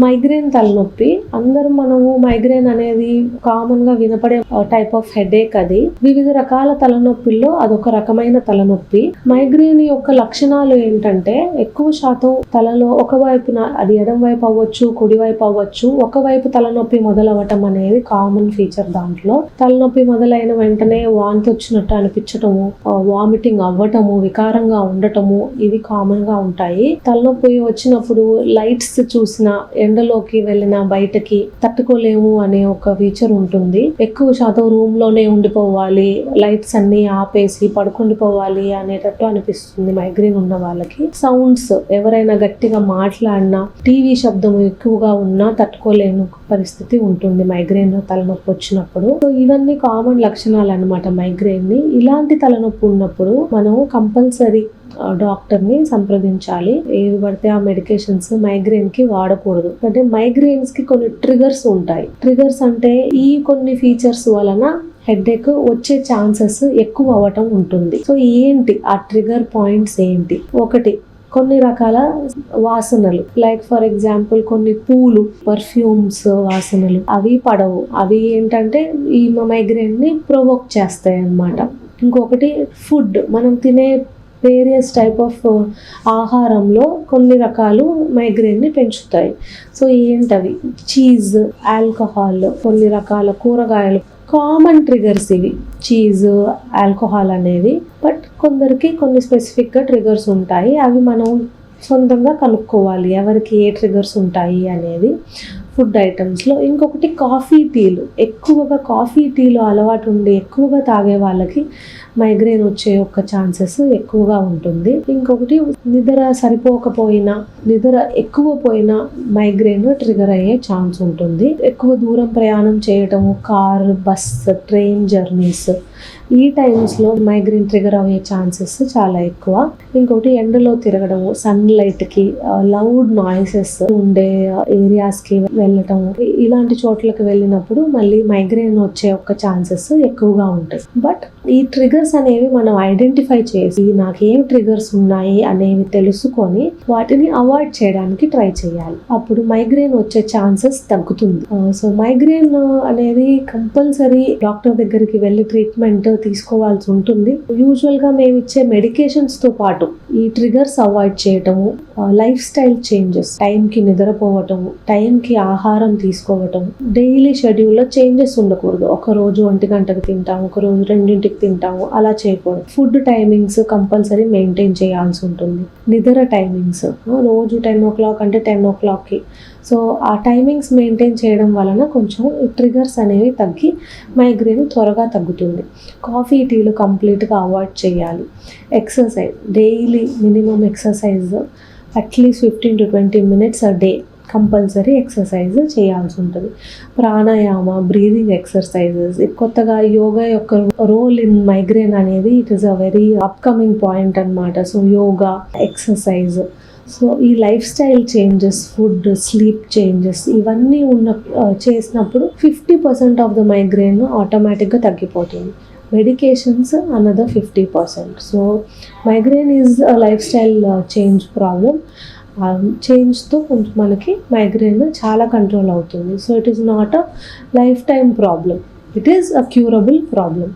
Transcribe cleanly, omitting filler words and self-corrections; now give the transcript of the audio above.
Migraine తలనొప్పి అందరూ మనము మైగ్రేన్ అనేది కామన్ గా వినపడే టైప్ ఆఫ్ హెడేక్. అది వివిధ రకాల తలనొప్పిల్లో అదొక రకమైన తలనొప్పి. మైగ్రేన్ యొక్క లక్షణాలు ఏంటంటే ఎక్కువ శాతం తలలో ఒకవైపున, అది ఎడం వైపు అవ్వచ్చు, కుడి వైపు అవ్వచ్చు, ఒకవైపు తలనొప్పి మొదలవటం అనేది కామన్ ఫీచర్. దాంట్లో తలనొప్పి మొదలైన వెంటనే వాంతి వచ్చినట్టు అనిపించటము, వామిటింగ్ అవ్వటము, వికారంగా ఉండటము, ఇవి కామన్ గా ఉంటాయి. తలనొప్పి వచ్చినప్పుడు లైట్స్ చూసిన, ఎండలోకి వెళ్ళిన బయటకి తట్టుకోలేము అనే ఒక ఫీచర్ ఉంటుంది. ఎక్కువ శాతం రూమ్ లోనే ఉండిపోవాలి, లైట్స్ అన్ని ఆపేసి పడుకుండిపోవాలి అనేటట్టు అనిపిస్తుంది మైగ్రేన్ ఉన్న వాళ్ళకి. సౌండ్స్, ఎవరైనా గట్టిగా మాట్లాడినా, టీవీ శబ్దం ఎక్కువగా ఉన్నా తట్టుకోలేని పరిస్థితి ఉంటుంది మైగ్రేన్ తలనొప్పి వచ్చినప్పుడు. సో ఇవన్నీ కామన్ లక్షణాలు అన్నమాట మైగ్రేన్ ని. ఇలాంటి తలనొప్పి ఉన్నప్పుడు మనం కంపల్సరీ డాక్టర్ ని సంప్రదించాలి. ఏవి పడితే ఆ మెడికేషన్స్ మైగ్రేన్ కి వాడకూడదు. అంటే మైగ్రేన్స్ కి కొన్ని ట్రిగర్స్ ఉంటాయి. ట్రిగర్స్ అంటే ఈ కొన్ని ఫీచర్స్ వలన హెడేక్ వచ్చే ఛాన్సెస్ ఎక్కువ అవ్వటం ఉంటుంది. సో ఏంటి ఆ ట్రిగర్ పాయింట్స్ ఏంటి? ఒకటి, కొన్ని రకాల వాసనలు, లైక్ ఫర్ ఎగ్జాంపుల్ కొన్ని పూలు, పర్ఫ్యూమ్స్ వాసనలు, అవి పడవు. అవి ఏంటంటే ఈ మైగ్రేన్ ని ప్రొవోక్ చేస్తాయి అన్నమాట. ఇంకొకటి ఫుడ్, మనం తినే వేరియస్ టైప్ ఆఫ్ ఆహారంలో కొన్ని రకాలు మైగ్రేన్ ని పెంచుతాయి. సో ఏంటవి? చీజ్, ఆల్కహాల్, కొన్ని రకాల కూరగాయలు కామన్ ట్రిగర్స్ ఇవి, చీజ్, ఆల్కహాల్ అనేవి. బట్ కొందరికి కొన్ని స్పెసిఫిక్గా ట్రిగర్స్ ఉంటాయి. అవి మనం సొంతంగా కనుక్కోవాలి ఎవరికి ఏ ట్రిగర్స్ ఉంటాయి అనేది ఫుడ్ ఐటమ్స్లో. ఇంకొకటి కాఫీ టీలు, ఎక్కువగా కాఫీ టీలు అలవాటు ఉండి ఎక్కువగా తాగే వాళ్ళకి మైగ్రేన్ వచ్చే యొక్క ఛాన్సెస్ ఎక్కువగా ఉంటుంది. ఇంకొకటి, నిద్ర సరిపోకపోయినా, నిద్ర ఎక్కువ పోయినా మైగ్రేన్ ట్రిగర్ అయ్యే ఛాన్స్ ఉంటుంది. ఎక్కువ దూరం ప్రయాణం చేయటము, కార్, బస్, ట్రైన్ జర్నీస్, ఈ టైమ్స్లో మైగ్రేన్ ట్రిగర్ అయ్యే ఛాన్సెస్ చాలా ఎక్కువ. ఇంకొకటి, ఎండలో తిరగడము, సన్లైట్కి, లౌడ్ నాయిసెస్ ఉండే ఏరియాస్కి వెళ్ళటము, ఇలాంటి చోట్లకి వెళ్ళినప్పుడు మళ్ళీ మైగ్రేన్ వచ్చే ఒక ఛాన్సెస్ ఎక్కువగా ఉంటాయి. బట్ ఈ ట్రిగర్స్ అనేవి మనం ఐడెంటిఫై చేసి నాకేం ట్రిగర్స్ ఉన్నాయి అనేవి తెలుసుకొని వాటిని అవాయిడ్ చేయడానికి ట్రై చేయాలి. అప్పుడు మైగ్రేన్ వచ్చే ఛాన్సెస్ తగ్గుతుంది. సో మైగ్రేన్ అనేది కంపల్సరీ డాక్టర్ దగ్గరికి వెళ్ళి ట్రీట్మెంట్ తీసుకోవాల్సి ఉంటుంది. యూజువల్ గా మేము ఇచ్చే మెడికేషన్స్ తో పాటు ఈ ట్రిగర్స్ అవాయిడ్ చేయటము, లైఫ్ స్టైల్ చేంజెస్, టైంకి నిద్రపోవటము, టైంకి ఆహారం తీసుకోవటం, డైలీ షెడ్యూల్లో చేంజెస్ ఉండకూడదు. ఒక రోజు 1 గంటకు తింటాము, ఒక రోజు 2ంటికి తింటాము, అలా చేయకూడదు. ఫుడ్ టైమింగ్స్ కంపల్సరీ మెయింటైన్ చేయాల్సి ఉంటుంది. నిద్ర టైమింగ్స్, రోజు 10 o'clock అంటే 10 o'clockకి. సో ఆ టైమింగ్స్ మెయింటైన్ చేయడం వలన కొంచెం ట్రిగర్స్ అనేవి తగ్గి మైగ్రేన్ త్వరగా తగ్గుతుంది. కాఫీ టీలు కంప్లీట్గా అవాయిడ్ చేయాలి. Exercise, daily minimum exercise at least 15 to 20 minutes a day compulsory exercise చేయాల్సి ఉంటుంది. ప్రాణాయామ, బ్రీదింగ్ ఎక్సర్సైజెస్, కొత్తగా యోగా యొక్క రోల్ ఇన్ మైగ్రేన్ అనేది it is a very upcoming point అన్నమాట. సో యోగా, ఎక్సర్సైజ్, సో ఈ life style changes, food, sleep changes, ఇవన్నీ చేసినప్పుడు 50% of the migraine ఆటోమేటిక్గా తగ్గిపోతుంది. Medications another 50%. So migraine is a life style change problem. చేంజ్తో కొంచెం మనకి మైగ్రేన్ చాలా కంట్రోల్ అవుతుంది. So it is not a life time problem, it is a curable problem.